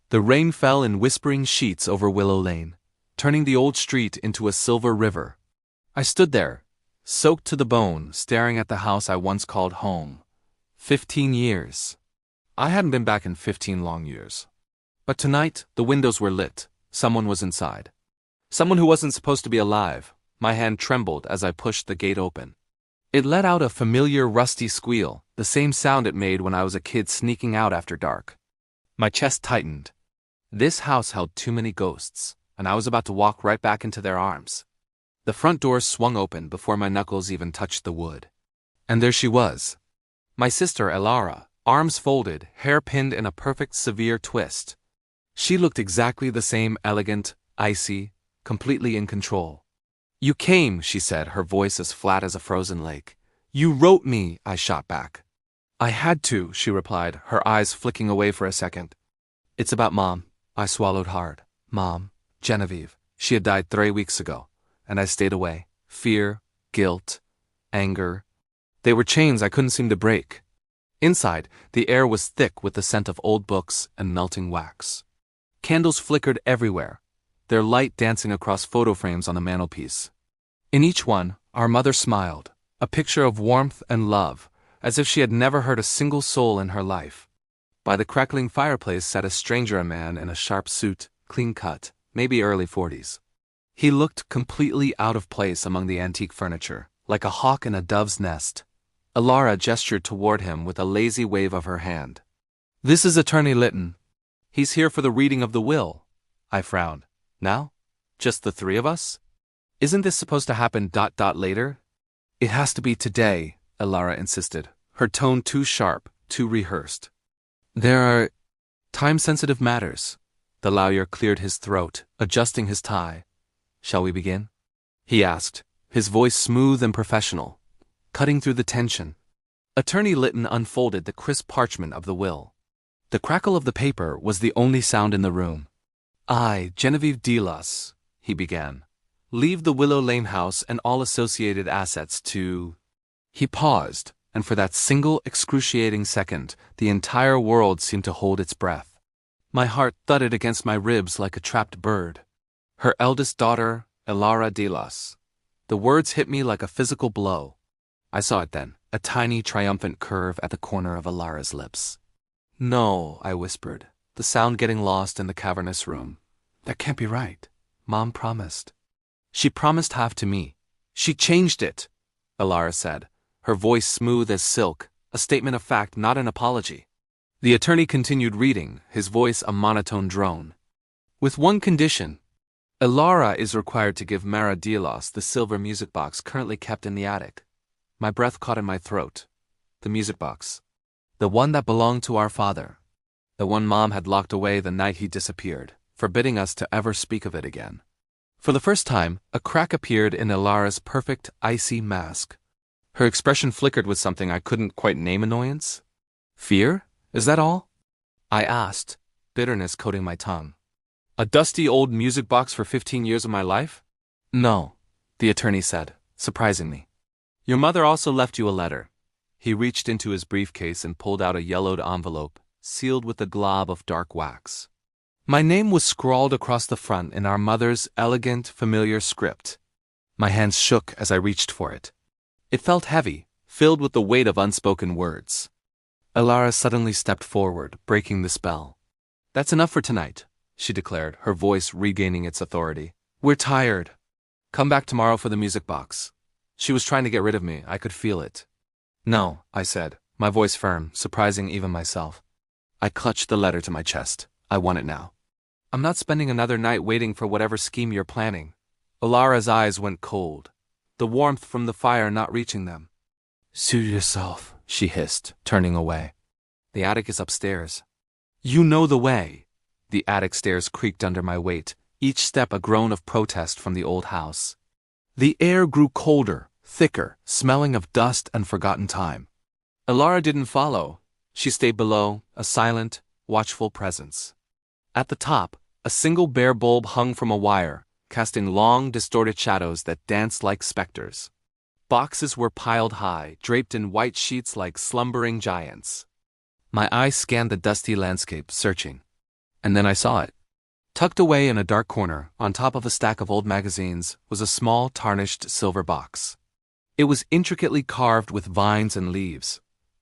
The rain fell in whispering sheets over Willow Lane, turning the old street into a silver river. I stood there, soaked to the bone, staring at the house I once called home. 15 years. I hadn't been back in 15 long years. But tonight, the windows were lit. Someone was inside. Someone who wasn't supposed to be alive. My hand trembled as I pushed the gate open. It let out a familiar rusty squeal, the same sound it made when I was a kid sneaking out after dark. My chest tightened. This house held too many ghosts, and I was about to walk right back into their arms. The front door swung open before my knuckles even touched the wood. And there she was. My sister Elara, arms folded, hair pinned in a perfect severe twist. She looked exactly the same, elegant, icy, completely in control. "You came," she said, her voice as flat as a frozen lake. "You wrote me," I shot back. "I had to," she replied, her eyes flicking away for a second. "It's about Mom." I swallowed hard. Mom, Genevieve. She had died 3 weeks ago, and I stayed away. Fear, guilt, anger. They were chains I couldn't seem to break. Inside, the air was thick with the scent of old books and melting wax. Candles flickered everywhere, their light dancing across photo frames on the mantelpiece. In each one, our mother smiled, a picture of warmth and love, as if she had never hurt a single soul in her life. By the crackling fireplace sat a stranger, a man in a sharp suit, clean cut, maybe early 40s. He looked completely out of place among the antique furniture, like a hawk in a dove's nest. Elara gestured toward him with a lazy wave of her hand. "This is Attorney Litton. He's here for the reading of the will." I frowned. "Now? Just the 3 of us? Isn't this supposed to happen later?" "It has to be today," Elara insisted, her tone too sharp, too rehearsed. "There are time-sensitive matters." The lawyer cleared his throat, adjusting his tie. "Shall we begin?" he asked, his voice smooth and professional, cutting through the tension. Attorney Litton unfolded the crisp parchment of the will. The crackle of the paper was the only sound in the room. "I, Genevieve Delas," he began, "leave the Willow Lane house and all associated assets to—" He paused, and for that single excruciating second, the entire world seemed to hold its breath. My heart thudded against my ribs like a trapped bird. Her eldest daughter, Elara Delas. The words hit me like a physical blow. I saw it then, a tiny triumphant curve at the corner of Elara's lips. "No," I whispered, the sound getting lost in the cavernous room. "That can't be right. Mom promised." "She promised half to me. She changed it," Elara said, her voice smooth as silk, a statement of fact, not an apology. The attorney continued reading, his voice a monotone drone. "With one condition. Elara is required to give Mara Delas the silver music box currently kept in the attic." My breath caught in my throat. The music box. The one that belonged to our father. The one Mom had locked away the night he disappeared, forbidding us to ever speak of it again. For the first time, a crack appeared in Elara's perfect, icy mask. Her expression flickered with something I couldn't quite name. Annoyance? Fear? Is that all? I asked, bitterness coating my tongue. "A dusty old music box for 15 years of my life?" "No," the attorney said, surprising me. "Your mother also left you a letter." He reached into his briefcase and pulled out a yellowed envelope, sealed with a glob of dark wax. My name was scrawled across the front in our mother's elegant, familiar script. My hands shook as I reached for it. It felt heavy, filled with the weight of unspoken words. Elara suddenly stepped forward, breaking the spell. "That's enough for tonight," she declared, her voice regaining its authority. "We're tired. Come back tomorrow for the music box." She was trying to get rid of me. I could feel it. "No," I said, my voice firm, surprising even myself. I clutched the letter to my chest. I want it now. "I'm not spending another night waiting for whatever scheme you're planning." Elara's eyes went cold, the warmth from the fire not reaching them. "Suit yourself," she hissed, turning away. "The attic is upstairs." "You know the way." The attic stairs creaked under my weight, each step a groan of protest from the old house. The air grew colder, thicker, smelling of dust and forgotten time. Elara didn't follow. She stayed below, a silent, watchful presence. At the top, a single bare bulb hung from a wire, casting long, distorted shadows that danced like specters. Boxes were piled high, draped in white sheets like slumbering giants. My eyes scanned the dusty landscape, searching. And then I saw it. Tucked away in a dark corner, on top of a stack of old magazines, was a small, tarnished silver box. It was intricately carved with vines and leaves,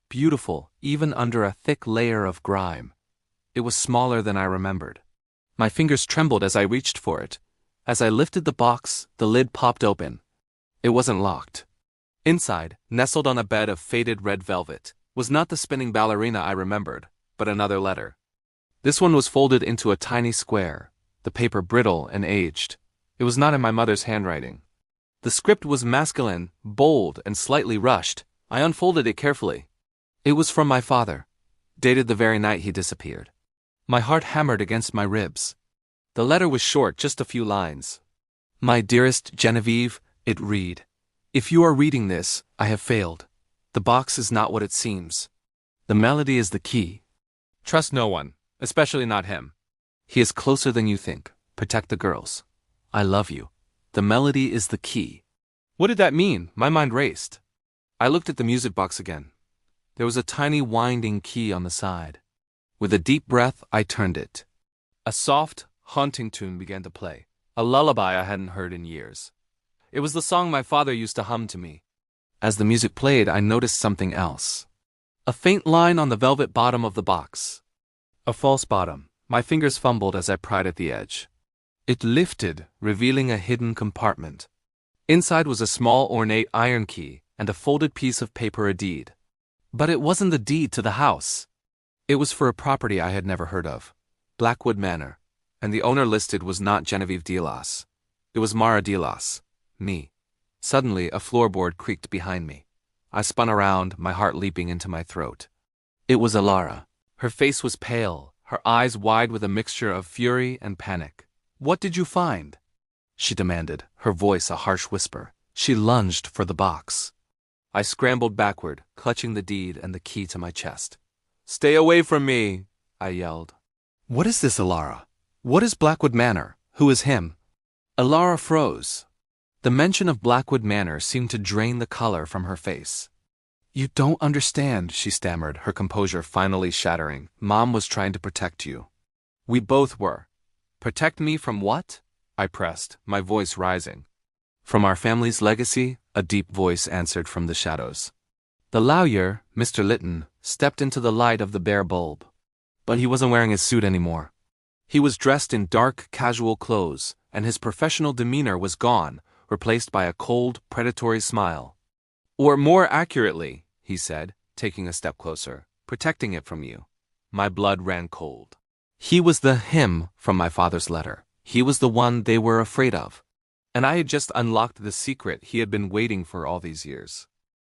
beautiful even under a thick layer of grime. It was smaller than I remembered. My fingers trembled as I reached for it. As I lifted the box, the lid popped open. It wasn't locked. Inside, nestled on a bed of faded red velvet, was not the spinning ballerina I remembered, but another letter. This one was folded into a tiny square, the paper brittle and aged. It was not in my mother's handwriting. The script was masculine, bold, and slightly rushed. I unfolded it carefully. It was from my father, dated the very night he disappeared. My heart hammered against my ribs. The letter was short, just a few lines. "My dearest Genevieve," it read. "If you are reading this, I have failed. The box is not what it seems. The melody is the key. Trust no one, especially not him. He is closer than you think. Protect the girls. I love you. The melody is the key." What did that mean? My mind raced. I looked at the music box again. There was a tiny winding key on the side. With a deep breath, I turned it. A soft, haunting tune began to play, a lullaby I hadn't heard in years. It was the song my father used to hum to me. As the music played, I noticed something else. A faint line on the velvet bottom of the box. A false bottom. My fingers fumbled as I pried at the edge. It lifted, revealing a hidden compartment. Inside was a small ornate iron key and a folded piece of paper, a deed. But it wasn't the deed to the house. It was for a property I had never heard of, Blackwood Manor, and the owner listed was not Genevieve Delas. It was Mara Delas, me. Suddenly, a floorboard creaked behind me. I spun around, my heart leaping into my throat. It was Alara. Her face was pale, her eyes wide with a mixture of fury and panic. "What did you find?" she demanded, her voice a harsh whisper. She lunged for the box. I scrambled backward, clutching the deed and the key to my chest. "Stay away from me," I yelled. "What is this, Alara? What is Blackwood Manor? Who is him?" Alara froze. The mention of Blackwood Manor seemed to drain the color from her face. "You don't understand," she stammered, her composure finally shattering. "Mom was trying to protect you." "We both were." "Protect me from what?" I pressed, my voice rising. "From our family's legacy," a deep voice answered from the shadows. The lawyer, Mr. Litton, stepped into the light of the bare bulb. But he wasn't wearing his suit anymore. He was dressed in dark, casual clothes, and his professional demeanor was gone, replaced by a cold, predatory smile. "Or more accurately," he said, taking a step closer, "protecting it from you." My blood ran cold. He was the him from my father's letter. He was the one they were afraid of. And I had just unlocked the secret he had been waiting for all these years.